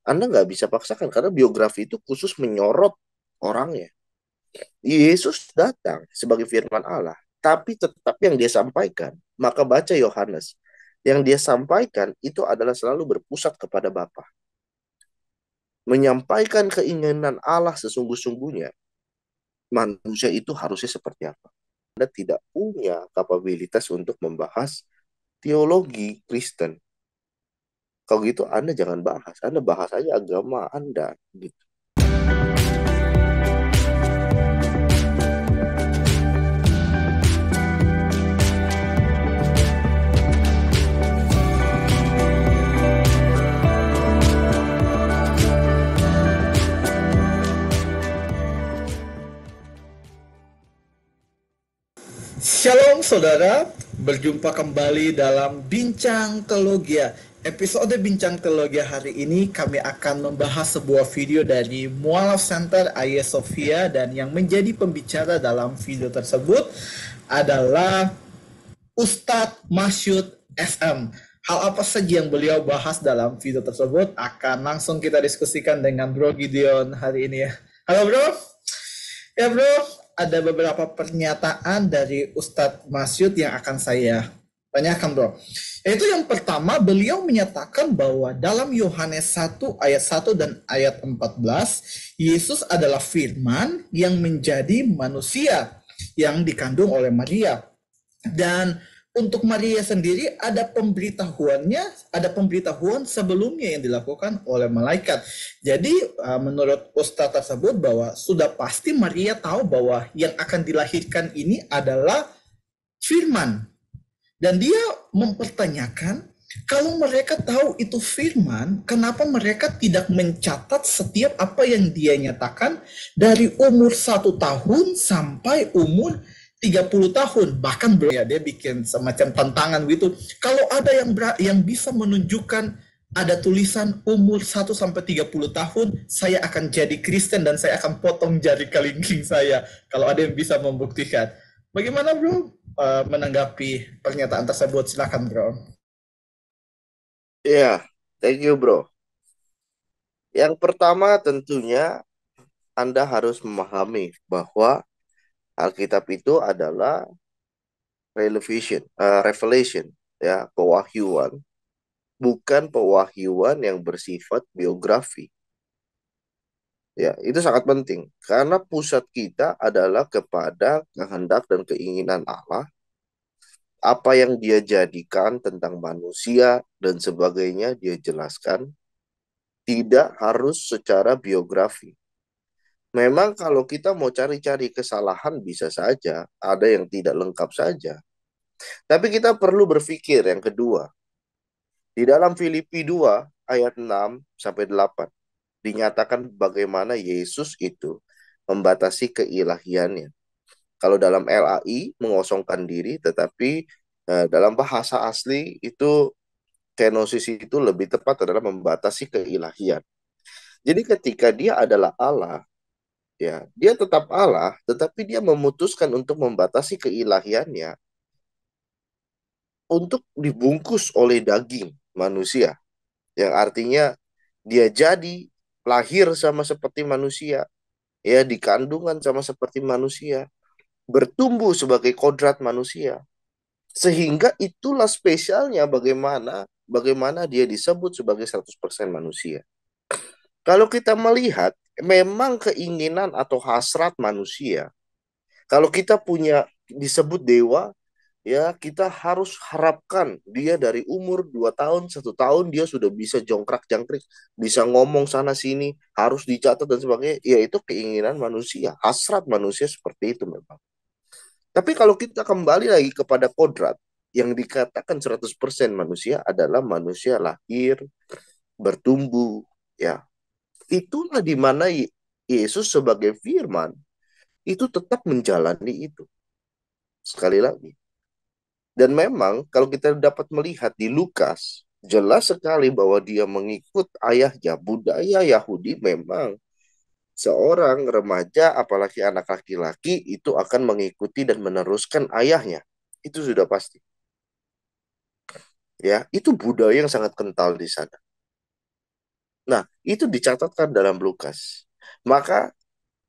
Anda nggak bisa paksakan karena biografi itu khusus menyorot orangnya. Yesus datang sebagai firman Allah, tapi tetap yang dia sampaikan, maka baca Yohanes, yang dia sampaikan itu adalah selalu berpusat kepada Bapa. Menyampaikan keinginan Allah sesungguh-sungguhnya, manusia itu harusnya seperti apa. Anda tidak punya kapabilitas untuk membahas teologi Kristen. Kalau gitu Anda jangan bahas. Anda bahas aja agama Anda gitu. Shalom saudara, berjumpa kembali dalam Bincang Teologia. Episode Bincang Teologia hari ini kami akan membahas sebuah video dari Mualaf Center Hagia Sophia, dan yang menjadi pembicara dalam video tersebut adalah Ustadz Masyud SM. Hal apa saja yang beliau bahas dalam video tersebut akan langsung kita diskusikan dengan Bro Gideon hari ini ya. Halo bro. Ya bro, ada beberapa pernyataan dari Ustadz Masyud yang akan saya tanyakan bro. Yaitu yang pertama, beliau menyatakan bahwa dalam Yohanes 1 ayat 1 dan ayat 14, Yesus adalah firman yang menjadi manusia yang dikandung oleh Maria. Dan untuk Maria sendiri ada pemberitahuan sebelumnya yang dilakukan oleh malaikat. Jadi menurut Ustadz tersebut bahwa sudah pasti Maria tahu bahwa yang akan dilahirkan ini adalah firman. Dan dia mempertanyakan, kalau mereka tahu itu firman, kenapa mereka tidak mencatat setiap apa yang dia nyatakan dari umur 1 tahun sampai umur 30 tahun. Bahkan ya, dia bikin semacam tantangan gitu. Kalau ada yang bisa menunjukkan ada tulisan umur 1 sampai 30 tahun, saya akan jadi Kristen dan saya akan potong jari kelingking saya. Kalau ada yang bisa membuktikan. Bagaimana bro menanggapi pernyataan tersebut? Silakan bro. Ya, thank you bro. Yang pertama tentunya Anda harus memahami bahwa Alkitab itu adalah revelation, ya, pewahyuan, bukan pewahyuan yang bersifat biografi. Ya, itu sangat penting karena pusat kita adalah kepada kehendak dan keinginan Allah, apa yang dia jadikan tentang manusia dan sebagainya dia jelaskan, tidak harus secara biografi. Memang kalau kita mau cari-cari kesalahan bisa saja, ada yang tidak lengkap saja. Tapi kita perlu berpikir yang kedua. Di dalam Filipi 2 ayat 6 sampai 8 dinyatakan bagaimana Yesus itu membatasi keilahiannya. Kalau dalam LAI mengosongkan diri, tetapi dalam bahasa asli itu kenosis itu lebih tepat adalah membatasi keilahian. Jadi ketika dia adalah Allah, ya, dia tetap Allah, tetapi dia memutuskan untuk membatasi keilahiannya untuk dibungkus oleh daging manusia, yang artinya dia jadi lahir sama seperti manusia, ya, dikandungan sama seperti manusia, bertumbuh sebagai kodrat manusia. Sehingga itulah spesialnya bagaimana bagaimana dia disebut sebagai 100% manusia. Kalau kita melihat memang keinginan atau hasrat manusia, kalau kita punya disebut dewa, ya kita harus harapkan dia dari umur 2 tahun, 1 tahun dia sudah bisa jongkrak-jangkrik, bisa ngomong sana sini, harus dicatat dan sebagainya. Ya itu keinginan manusia, hasrat manusia seperti itu memang. Tapi kalau kita kembali lagi kepada kodrat, yang dikatakan 100% manusia adalah manusia lahir, bertumbuh, ya. Itulah di mana Yesus sebagai firman itu tetap menjalani itu. Sekali lagi. Dan memang kalau kita dapat melihat di Lukas, jelas sekali bahwa dia mengikut ayahnya. Budaya Yahudi memang seorang remaja, apalagi anak laki-laki, itu akan mengikuti dan meneruskan ayahnya. Itu sudah pasti. Ya, itu budaya yang sangat kental di sana. Nah, itu dicatatkan dalam Lukas. Maka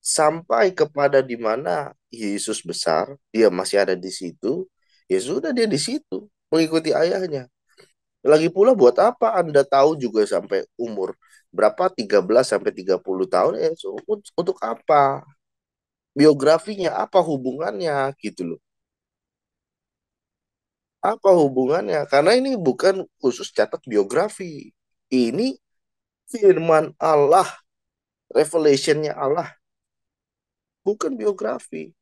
sampai kepada di mana Yesus besar, dia masih ada di situ, ya sudah dia di situ, mengikuti ayahnya. Lagi pula buat apa Anda tahu juga sampai umur berapa 13 sampai 30 tahun untuk apa? Biografinya apa hubungannya gitu loh. Apa hubungannya? Karena ini bukan khusus catat biografi. Ini firman Allah, revelationnya Allah, bukan biografi.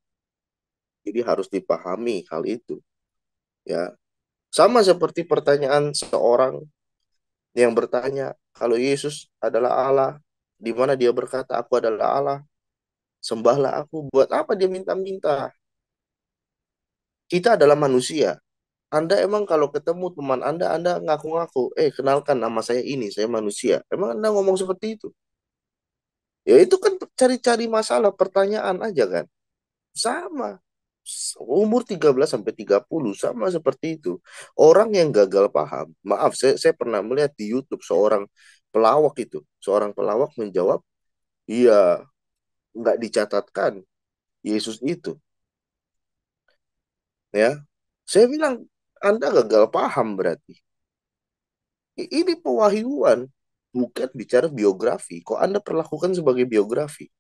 Jadi harus dipahami hal itu, ya. Sama seperti pertanyaan seorang yang bertanya, kalau Yesus adalah Allah, di mana dia berkata, aku adalah Allah, sembahlah aku. Buat apa dia minta-minta? Kita adalah manusia. Anda emang kalau ketemu teman Anda ngaku-ngaku, kenalkan nama saya ini, saya manusia. Emang Anda ngomong seperti itu? Ya itu kan cari-cari masalah, pertanyaan aja kan. Sama. Umur 13 sampai 30 sama seperti itu. Orang yang gagal paham, maaf, saya pernah melihat di YouTube seorang pelawak itu, seorang pelawak menjawab, iya, nggak dicatatkan Yesus itu, ya. Saya bilang, Anda gagal paham berarti. Ini pewahyuan, bukan bicara biografi. Kok Anda perlakukan sebagai biografi?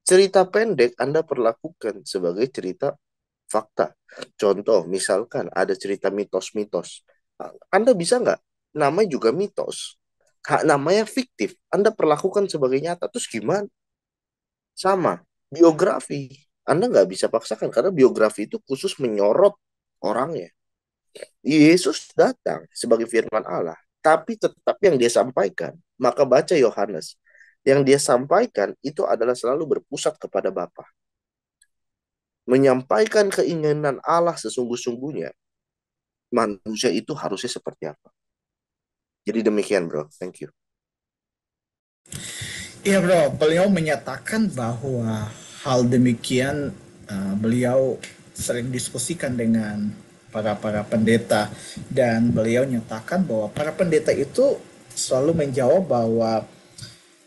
Cerita pendek Anda perlakukan sebagai cerita fakta. Contoh, misalkan ada cerita mitos-mitos. Anda bisa nggak? Namanya juga mitos. Namanya fiktif. Anda perlakukan sebagai nyata. Terus gimana? Sama. Biografi. Anda nggak bisa paksakan. Karena biografi itu khusus menyorot orangnya. Yesus datang sebagai firman Allah. Tapi tetap yang dia sampaikan. Maka baca Yohanes. Yang dia sampaikan itu adalah selalu berpusat kepada Bapa. Menyampaikan keinginan Allah sesungguh-sungguhnya, manusia itu harusnya seperti apa. Jadi demikian bro, thank you. Iya bro, beliau menyatakan bahwa hal demikian beliau sering diskusikan dengan para pendeta, dan beliau nyatakan bahwa para pendeta itu selalu menjawab bahwa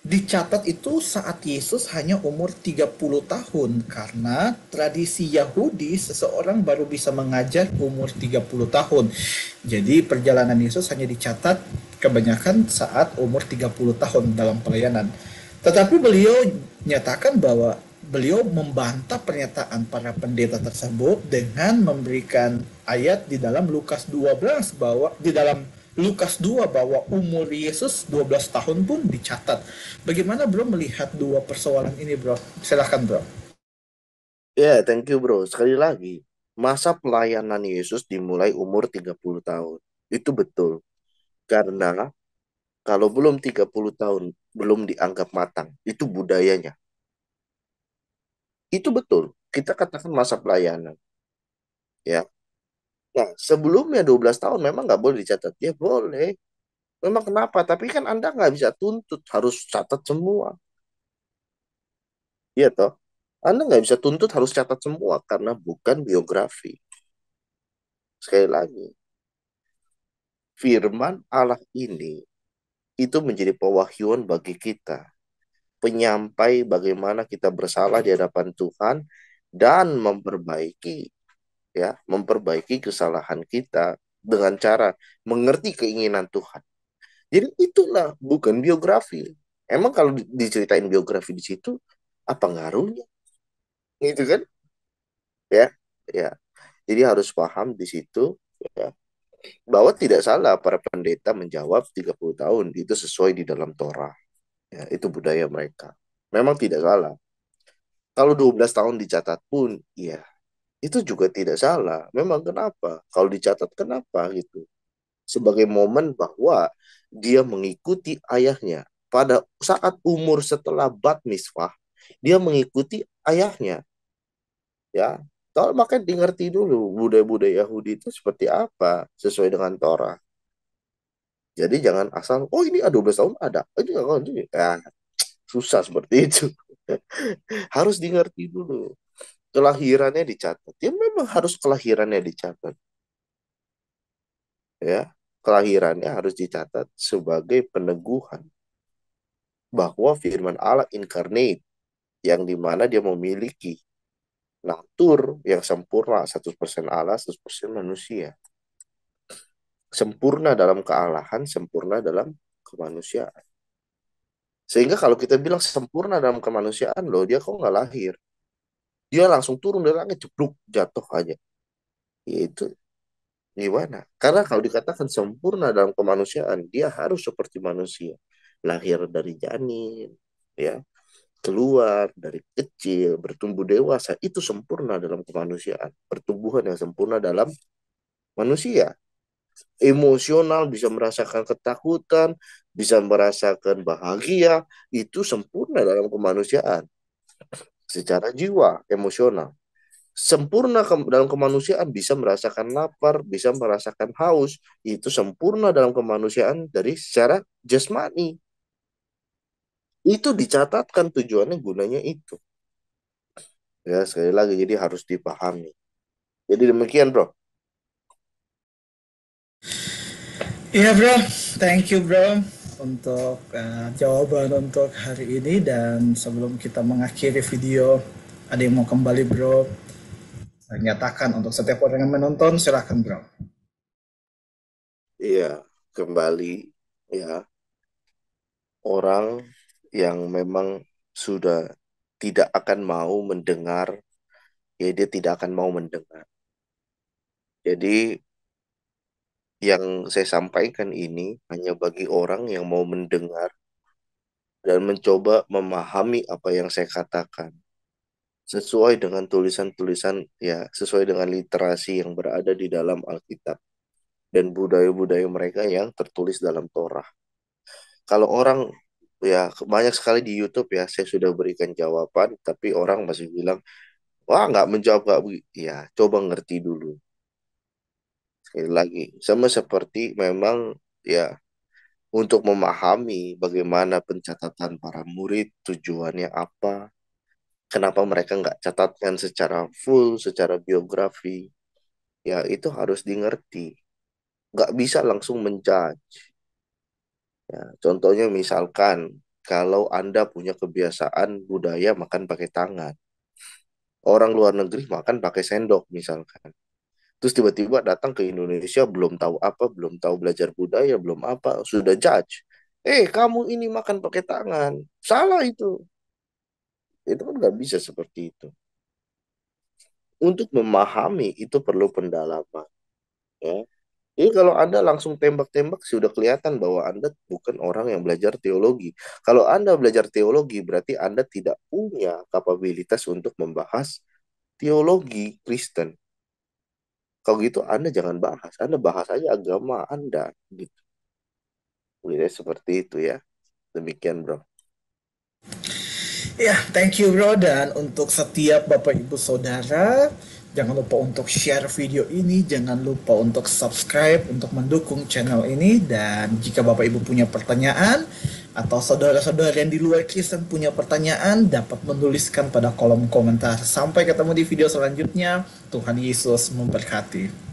dicatat itu saat Yesus hanya umur 30 tahun, karena tradisi Yahudi seseorang baru bisa mengajar umur 30 tahun. Jadi perjalanan Yesus hanya dicatat kebanyakan saat umur 30 tahun dalam pelayanan. Tetapi beliau nyatakan bahwa beliau membantah pernyataan para pendeta tersebut dengan memberikan ayat di dalam Lukas 12, bahwa di dalam Lukas 2 bahwa umur Yesus 12 tahun pun dicatat. Bagaimana bro melihat dua persoalan ini bro? Silahkan bro. Ya, thank you bro. Sekali lagi, masa pelayanan Yesus dimulai umur 30 tahun. Itu betul. Karena kalau belum 30 tahun, belum dianggap matang. Itu budayanya. Itu betul. Kita katakan masa pelayanan. Ya. Nah, sebelumnya 12 tahun memang nggak boleh dicatat. Ya boleh. Memang kenapa? Tapi kan Anda nggak bisa tuntut. Harus catat semua. Iya toh. Anda nggak bisa tuntut harus catat semua karena bukan biografi. Sekali lagi, firman Allah ini itu menjadi pewahyuan bagi kita, penyampai bagaimana kita bersalah di hadapan Tuhan dan memperbaiki kesalahan kita dengan cara mengerti keinginan Tuhan. Jadi itulah bukan biografi. Emang kalau diceritain biografi di situ apa ngaruhnya? Gitu kan? Ya, ya. Jadi harus paham di situ, ya, bahwa tidak salah para pendeta menjawab 30 tahun itu sesuai di dalam Torah. Ya, itu budaya mereka. Memang tidak salah. Kalau 12 tahun dicatat pun, ya, itu juga tidak salah. Memang kenapa? Kalau dicatat kenapa gitu? Sebagai momen bahwa dia mengikuti ayahnya. Pada saat umur setelah bat mitzvah, dia mengikuti ayahnya. Ya, kalau makanya dimengerti dulu budaya-budaya Yahudi itu seperti apa sesuai dengan Torah. Jadi jangan asal, oh ini ada 12 tahun ada. Ini nggak ini. Ya, susah seperti itu. Harus dimengerti dulu. Kelahirannya dicatat. Ya memang harus kelahirannya dicatat. Ya, kelahirannya harus dicatat sebagai peneguhan. bahwa firman Allah incarnate, yang dimana dia memiliki natur yang sempurna, 100% Allah, 100% manusia. Sempurna dalam kealahan, sempurna dalam kemanusiaan. Sehingga kalau kita bilang sempurna dalam kemanusiaan, loh dia kok nggak lahir? Dia langsung turun dari langit, jeblok, jatuh aja. Itu gimana? Karena kalau dikatakan sempurna dalam kemanusiaan, dia harus seperti manusia. Lahir dari janin, ya, keluar dari kecil, bertumbuh dewasa, itu sempurna dalam kemanusiaan. Pertumbuhan yang sempurna dalam manusia. Emosional, bisa merasakan ketakutan, bisa merasakan bahagia, itu sempurna dalam kemanusiaan. Secara jiwa, emosional. Sempurna dalam kemanusiaan, bisa merasakan lapar, bisa merasakan haus, itu sempurna dalam kemanusiaan dari secara jasmani. Itu dicatatkan tujuannya, gunanya itu. Ya, sekali lagi, jadi harus dipahami. Jadi demikian, bro. Iya bro, thank you bro untuk jawaban untuk hari ini. Dan sebelum kita mengakhiri video, ada yang mau kembali bro nyatakan untuk setiap orang yang menonton, silahkan bro. Iya, kembali, ya, orang yang memang sudah tidak akan mau mendengar, ya dia tidak akan mau mendengar. Jadi yang saya sampaikan ini hanya bagi orang yang mau mendengar dan mencoba memahami apa yang saya katakan. Sesuai dengan tulisan-tulisan, ya, sesuai dengan literasi yang berada di dalam Alkitab dan budaya-budaya mereka yang tertulis dalam Torah. Kalau orang, ya, banyak sekali di YouTube, ya, saya sudah berikan jawaban, tapi orang masih bilang, wah, nggak menjawab, nggak ya, coba ngerti dulu. Sekali lagi, sama seperti memang, ya, untuk memahami bagaimana pencatatan para murid, tujuannya apa, kenapa mereka nggak catatkan secara full, secara biografi, ya itu harus dimengerti. Nggak bisa langsung menjudge. Ya, contohnya misalkan, kalau Anda punya kebiasaan budaya makan pakai tangan, orang luar negeri makan pakai sendok misalkan. Terus tiba-tiba datang ke Indonesia, belum tahu apa, belum tahu belajar budaya, belum apa, sudah judge. Kamu ini makan pakai tangan. Salah itu. Itu kan nggak bisa seperti itu. Untuk memahami itu perlu pendalaman. Ya. Jadi kalau Anda langsung tembak-tembak, sudah kelihatan bahwa Anda bukan orang yang belajar teologi. Kalau Anda belajar teologi, berarti Anda tidak punya kapabilitas untuk membahas teologi Kristen. Kalau gitu Anda jangan bahas. Anda bahas aja agama Anda. Gitu. Jadi seperti itu ya. Demikian bro. Ya, thank you bro. Dan untuk setiap bapak ibu saudara, jangan lupa untuk share video ini, jangan lupa untuk subscribe untuk mendukung channel ini. Dan jika bapak ibu punya pertanyaan atau saudara-saudara yang di luar Kristen punya pertanyaan, dapat menuliskan pada kolom komentar. Sampai ketemu di video selanjutnya. Tuhan Yesus memberkati.